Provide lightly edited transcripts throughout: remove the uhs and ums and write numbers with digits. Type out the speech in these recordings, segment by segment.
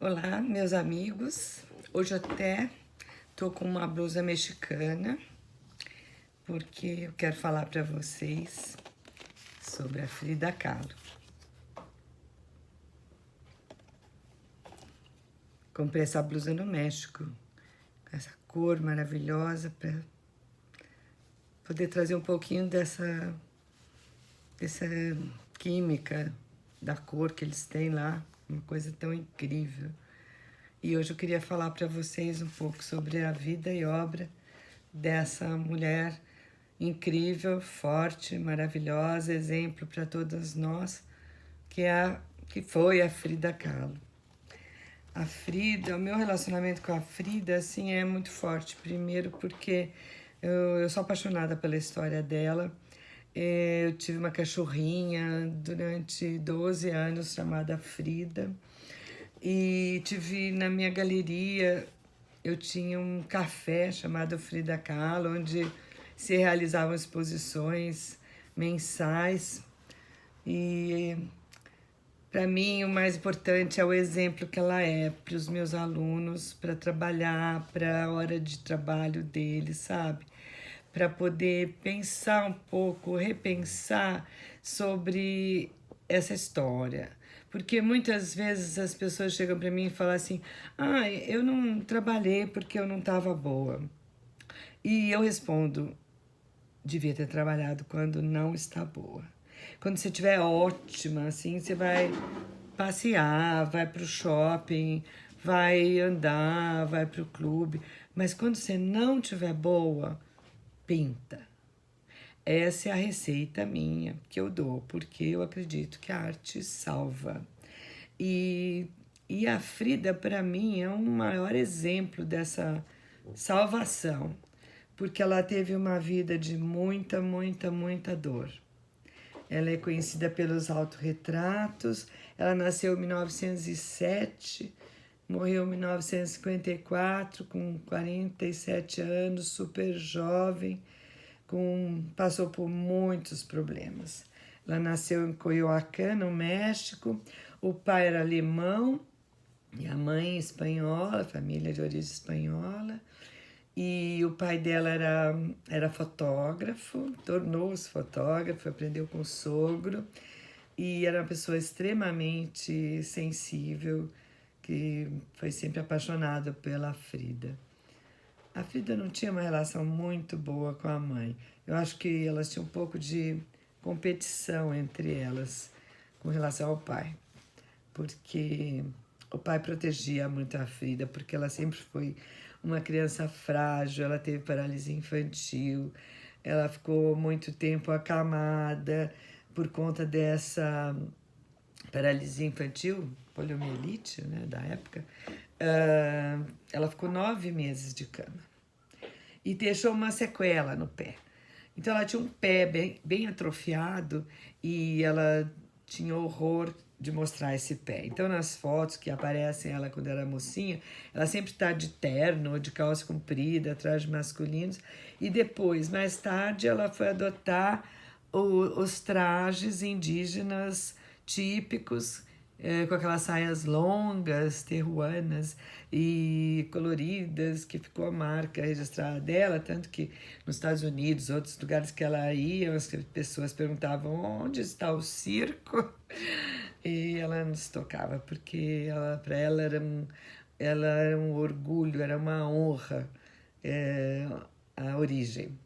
Olá, meus amigos. Hoje até tô com uma blusa mexicana, porque eu quero falar para vocês sobre a Frida Kahlo. Comprei essa blusa no México, com essa cor maravilhosa, para poder trazer um pouquinho dessa química da cor que eles têm lá, uma coisa tão incrível. E hoje eu queria falar para vocês um pouco sobre a vida e obra dessa mulher incrível, forte, maravilhosa, exemplo para todas nós, que foi a Frida Kahlo. A Frida, o meu relacionamento com a Frida, assim, é muito forte. Primeiro porque eu sou apaixonada pela história dela. Eu tive uma cachorrinha durante 12 anos chamada Frida. E tive na minha galeria, eu tinha um café chamado Frida Kahlo, onde se realizavam exposições mensais. E para mim o mais importante é o exemplo que ela é para os meus alunos, para trabalhar, para a hora de trabalho deles, sabe? Para poder pensar um pouco, repensar sobre essa história. Porque muitas vezes as pessoas chegam para mim e falam assim: ah, eu não trabalhei porque eu não estava boa. E eu respondo: devia ter trabalhado quando não está boa. Quando você estiver ótima, assim, você vai passear, vai pro shopping, vai andar, vai pro clube. Mas quando você não estiver boa, pinta. Essa é a receita minha que eu dou, porque eu acredito que a arte salva. E, e a Frida, para mim, é um maior exemplo dessa salvação, porque ela teve uma vida de muita dor. Ela é conhecida pelos autorretratos, ela nasceu em 1907, morreu em 1954, com 47 anos, super jovem, passou por muitos problemas. Ela nasceu em Coyoacán, no México. O pai era alemão e a mãe espanhola, família de origem espanhola. E o pai dela era fotógrafo, tornou-se fotógrafo, aprendeu com o sogro. E era uma pessoa extremamente sensível, que foi sempre apaixonada pela Frida. A Frida não tinha uma relação muito boa com a mãe. Eu acho que elas tinham um pouco de competição entre elas com relação ao pai. Porque o pai protegia muito a Frida, porque ela sempre foi uma criança frágil, ela teve paralisia infantil, ela ficou muito tempo acamada por conta dessa paralisia infantil, poliomielite, né, da época. Ela ficou 9 meses de cama e deixou uma sequela no pé. Então ela tinha um pé bem atrofiado e ela tinha horror de mostrar esse pé. Então nas fotos que aparecem ela quando era mocinha, ela sempre está de terno ou de calça comprida, trajes masculinos. E depois, mais tarde, ela foi adotar os trajes indígenas típicos, com aquelas saias longas, terruanas e coloridas, que ficou a marca registrada dela, tanto que nos Estados Unidos, outros lugares que ela ia, as pessoas perguntavam onde está o circo, e ela não se tocava, porque para ela era um orgulho, era uma honra, a origem.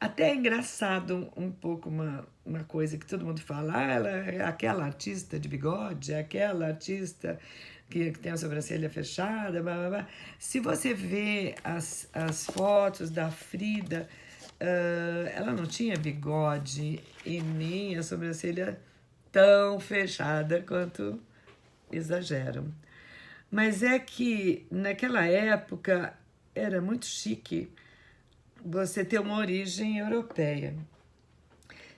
Até é engraçado um pouco uma coisa que todo mundo fala, ah, ela é aquela artista de bigode, é aquela artista que tem a sobrancelha fechada, blá, blá, blá. Se você vê as fotos da Frida, ela não tinha bigode e nem a sobrancelha tão fechada quanto exageram. Mas é que naquela época era muito chique você ter uma origem europeia.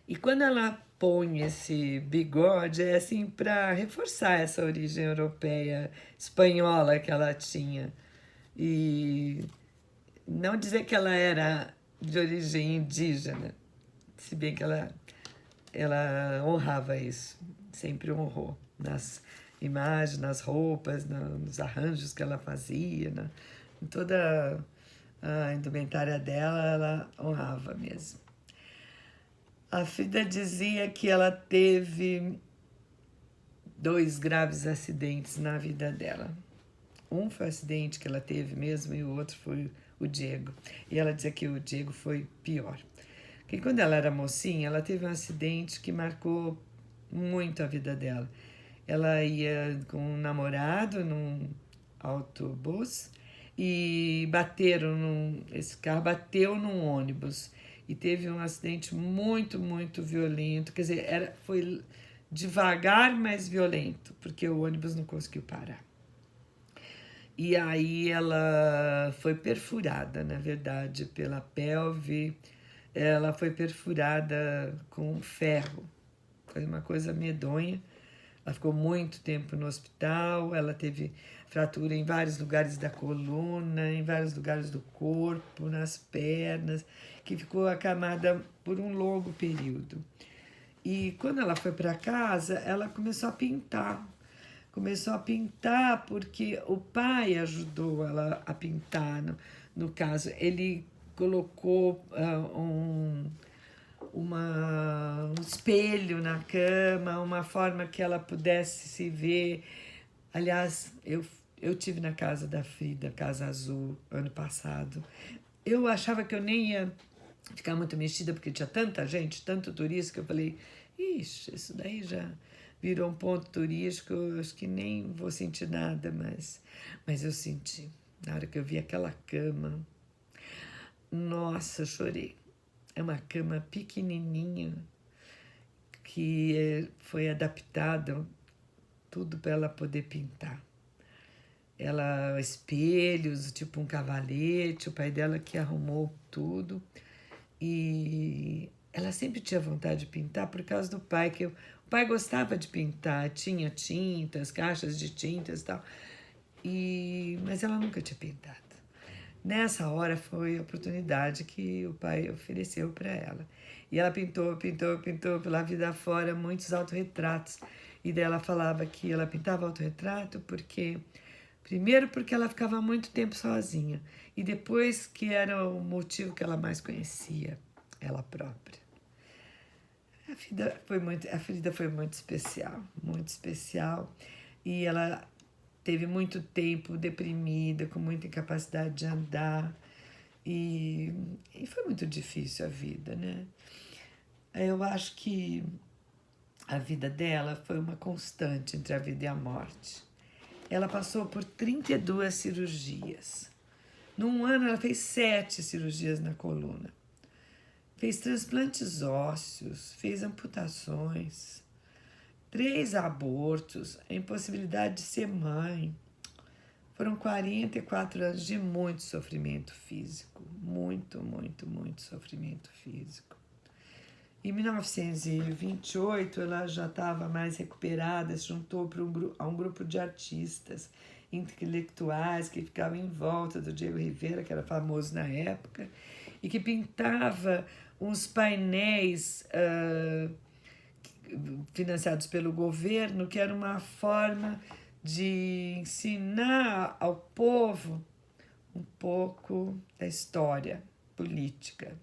E quando ela põe esse bigode, é assim para reforçar essa origem europeia, espanhola que ela tinha. E não dizer que ela era de origem indígena, se bem que ela honrava isso, sempre honrou imagem, nas roupas, nos arranjos que ela fazia, em toda a indumentária dela, ela honrava mesmo. A Frida dizia que ela teve 2 graves acidentes na vida dela. Um foi o acidente que ela teve mesmo e o outro foi o Diego. E ela dizia que o Diego foi pior. Porque quando ela era mocinha, ela teve um acidente que marcou muito a vida dela. Ela ia com um namorado num autobus e esse carro bateu num ônibus e teve um acidente muito, muito violento. Quer dizer, foi devagar, mas violento, porque o ônibus não conseguiu parar. E aí ela foi perfurada, na verdade, pela pelve. Ela foi perfurada com ferro. Foi uma coisa medonha. Ela ficou muito tempo no hospital, ela teve fratura em vários lugares da coluna, em vários lugares do corpo, nas pernas, que ficou acamada por um longo período. E quando ela foi para casa, ela começou a pintar. Começou a pintar porque o pai ajudou ela a pintar. No caso, ele colocou um espelho na cama, uma forma que ela pudesse se ver. Aliás, eu tive na casa da Frida, Casa Azul, ano passado. Eu achava que eu nem ia ficar muito mexida, porque tinha tanta gente, tanto turista, que eu falei, ixi, isso daí já virou um ponto turístico, eu acho que nem vou sentir nada, mas eu senti. Na hora que eu vi aquela cama, nossa, eu chorei. É uma cama pequenininha que foi adaptada tudo para ela poder pintar. Ela, espelhos, tipo um cavalete, o pai dela que arrumou tudo. E ela sempre tinha vontade de pintar por causa do pai, que o pai gostava de pintar, tinha tintas, caixas de tintas e tal. Mas ela nunca tinha pintado. Nessa hora foi a oportunidade que o pai ofereceu para ela. E ela pintou pela vida fora muitos autorretratos. E daí ela falava que ela pintava autorretrato primeiro porque ela ficava muito tempo sozinha. E depois que era o motivo que ela mais conhecia, ela própria. A Frida foi muito especial, muito especial. E ela teve muito tempo deprimida, com muita incapacidade de andar. E foi muito difícil a vida, né? Eu acho que a vida dela foi uma constante entre a vida e a morte. Ela passou por 32 cirurgias. Num ano, ela fez 7 cirurgias na coluna. Fez transplantes ósseos, fez amputações, 3 abortos, a impossibilidade de ser mãe. Foram 44 anos de muito sofrimento físico. Muito, muito, muito sofrimento físico. Em 1928, ela já estava mais recuperada, se juntou a um grupo de artistas intelectuais que ficavam em volta do Diego Rivera, que era famoso na época, e que pintava uns painéis financiados pelo governo, que era uma forma de ensinar ao povo um pouco da história política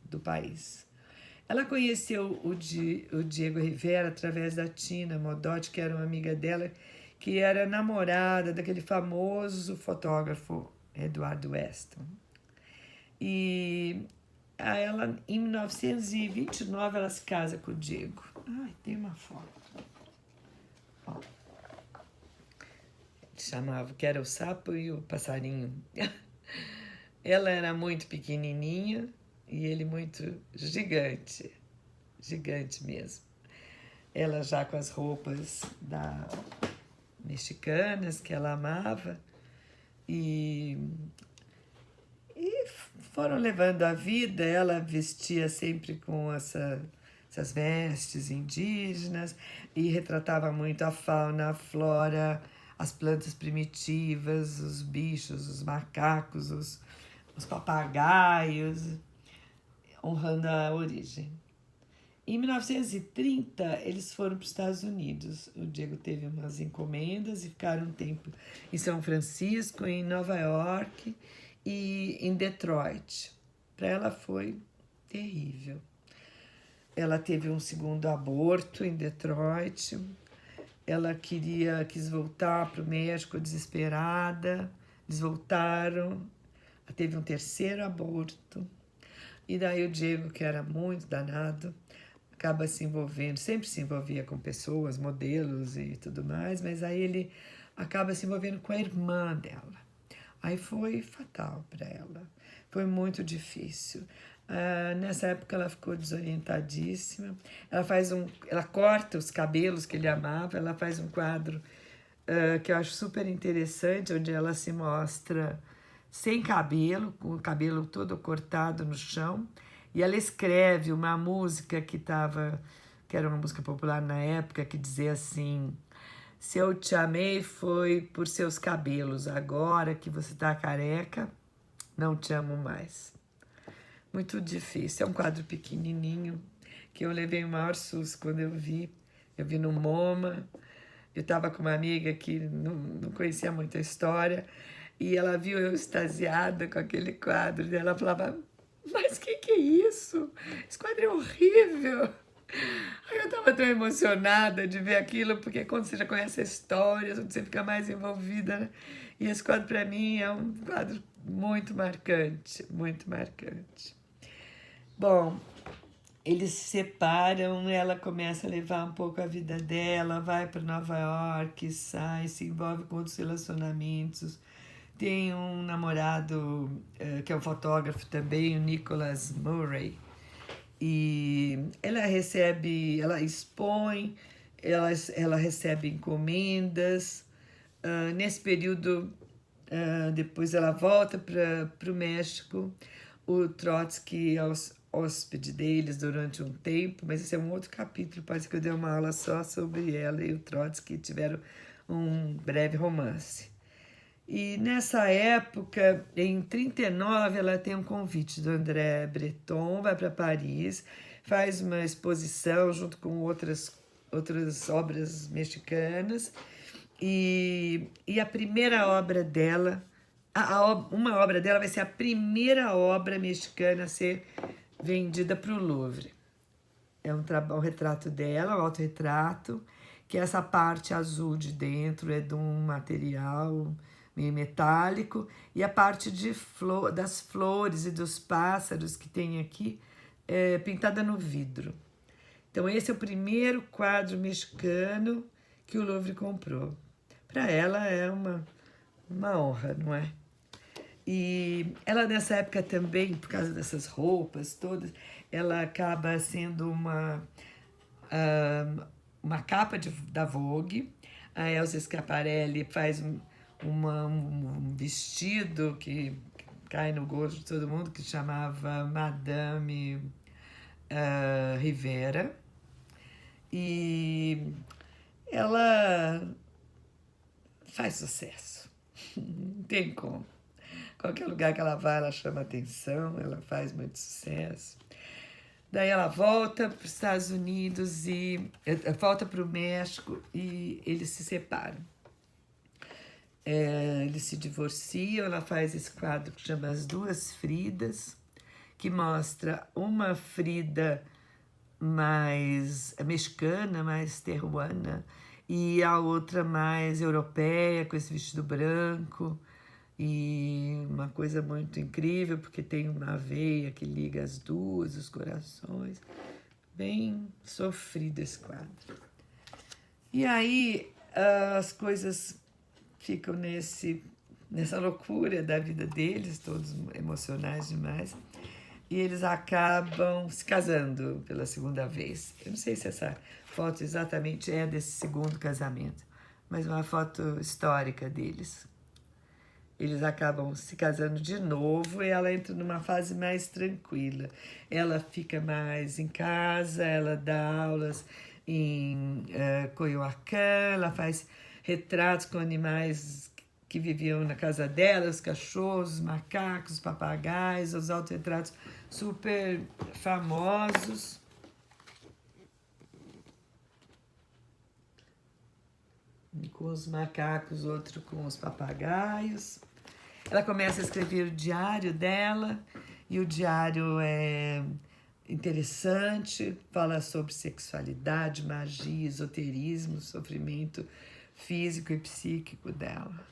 do país. Ela conheceu o Diego Rivera através da Tina Modotti, que era uma amiga dela, que era namorada daquele famoso fotógrafo Eduardo Weston. E ela, em 1929, ela se casa com o Diego. Ai, tem uma foto. Ó. Chamava, que era o sapo e o passarinho. Ela era muito pequenininha e ele muito gigante. Gigante mesmo. Ela já com as roupas mexicanas que ela amava. E foram levando a vida. Ela vestia sempre com essas vestes indígenas e retratava muito a fauna, a flora, as plantas primitivas, os bichos, os macacos, os papagaios, honrando a origem. Em 1930, eles foram para os Estados Unidos. O Diego teve umas encomendas e ficaram um tempo em São Francisco, em Nova York e em Detroit. Para ela foi terrível. Ela teve um segundo aborto em Detroit. Ela quis voltar para o México desesperada. Eles voltaram. Ela teve um terceiro aborto. E daí o Diego, que era muito danado, acaba se envolvendo, sempre se envolvia com pessoas, modelos e tudo mais, mas aí ele acaba se envolvendo com a irmã dela. Aí foi fatal para ela, foi muito difícil. Nessa época ela ficou desorientadíssima. Ela corta os cabelos que ele amava, ela faz um quadro que eu acho super interessante, onde ela se mostra sem cabelo, com o cabelo todo cortado no chão, e ela escreve uma música que era uma música popular na época, que dizia assim: se eu te amei foi por seus cabelos, agora que você tá careca, não te amo mais. Muito difícil, é um quadro pequenininho, que eu levei o maior susto quando eu vi no MoMA. Eu estava com uma amiga que não conhecia muito a história, e ela viu eu extasiada com aquele quadro, e ela falava: mas que é isso? Esse quadro é horrível. Aí eu estava tão emocionada de ver aquilo, porque quando você já conhece a história, você fica mais envolvida, né? E esse quadro, para mim, é um quadro muito marcante, muito marcante. Bom, eles se separam, ela começa a levar um pouco a vida dela, vai para Nova York, sai, se envolve com outros relacionamentos. Tem um namorado que é um fotógrafo também, o Nicholas Murray. E ela expõe, ela recebe encomendas. Nesse período, depois ela volta para o México. O Trotsky é hóspede deles durante um tempo, mas esse é um outro capítulo, parece que eu dei uma aula só sobre ela e o Trotsky tiveram um breve romance. E nessa época, em 1939, ela tem um convite do André Breton, vai para Paris, faz uma exposição junto com outras obras mexicanas, e a primeira obra dela, uma obra dela vai ser a primeira obra mexicana a ser vendida para o Louvre. É um retrato dela, um autorretrato, que essa parte azul de dentro é de um material meio metálico, e a parte das flores e dos pássaros que tem aqui é pintada no vidro. Então esse é o primeiro quadro mexicano que o Louvre comprou. Para ela é uma honra, não é? E ela nessa época também, por causa dessas roupas todas, ela acaba sendo uma capa da Vogue. A Elsa Schiaparelli faz um vestido que cai no gosto de todo mundo, que chamava Madame Rivera. E ela faz sucesso, não tem como. Qualquer lugar que ela vai, ela chama atenção, ela faz muito sucesso. Daí ela volta para os Estados Unidos e volta para o México e eles se separam. Eles se divorciam, ela faz esse quadro que chama As Duas Fridas, que mostra uma Frida mais mexicana, mais terruana, e a outra mais europeia, com esse vestido branco. E uma coisa muito incrível, porque tem uma veia que liga as duas, os corações. Bem sofrido esse quadro. E aí as coisas ficam nessa loucura da vida deles, todos emocionais demais. E eles acabam se casando pela segunda vez. Eu não sei se essa foto exatamente é desse segundo casamento, mas uma foto histórica deles. Eles acabam se casando de novo e ela entra numa fase mais tranquila. Ela fica mais em casa, ela dá aulas em Coyoacán, ela faz retratos com animais que viviam na casa dela, os cachorros, os macacos, os papagaios, os autorretratos super famosos. com os macacos, outro com os papagaios. Ela começa a escrever o diário dela, e o diário é interessante, fala sobre sexualidade, magia, esoterismo, sofrimento físico e psíquico dela.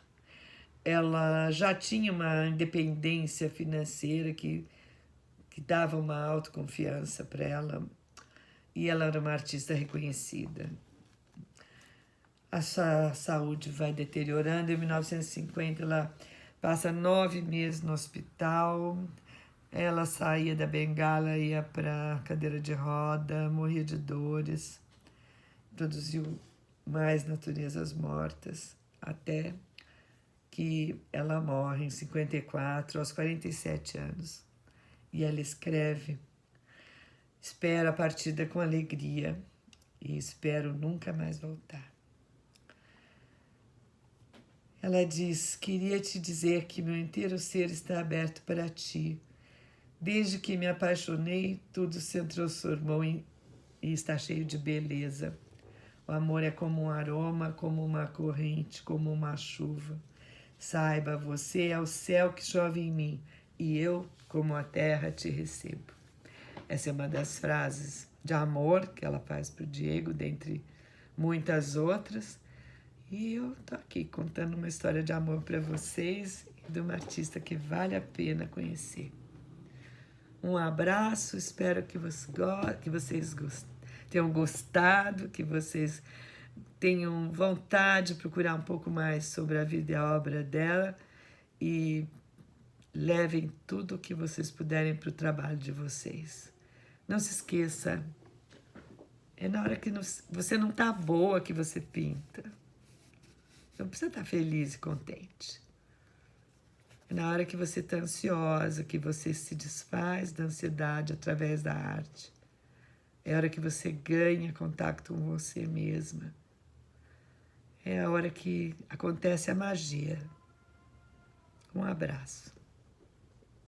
Ela já tinha uma independência financeira que dava uma autoconfiança para ela, e ela era uma artista reconhecida. A sua saúde vai deteriorando. Em 1950, ela passa 9 meses no hospital. Ela saía da bengala, ia para cadeira de roda, morria de dores, produziu mais naturezas mortas, até que ela morre em 54, aos 47 anos. E ela escreve: espero a partida com alegria e espero nunca mais voltar. Ela diz: queria te dizer que meu inteiro ser está aberto para ti. Desde que me apaixonei, tudo se transformou e está cheio de beleza. O amor é como um aroma, como uma corrente, como uma chuva. Saiba, você é o céu que chove em mim, e eu, como a terra, te recebo. Essa é uma das frases de amor que ela faz para o Diego, dentre muitas outras. E eu tô aqui contando uma história de amor para vocês e de uma artista que vale a pena conhecer. Um abraço, espero que vocês tenham gostado, que vocês tenham vontade de procurar um pouco mais sobre a vida e a obra dela e levem tudo o que vocês puderem para o trabalho de vocês. Não se esqueça, é na hora que você não está boa que você pinta. Não precisa estar feliz e contente. É na hora que você está ansiosa, que você se desfaz da ansiedade através da arte. É a hora que você ganha contato com você mesma. É a hora que acontece a magia. Um abraço.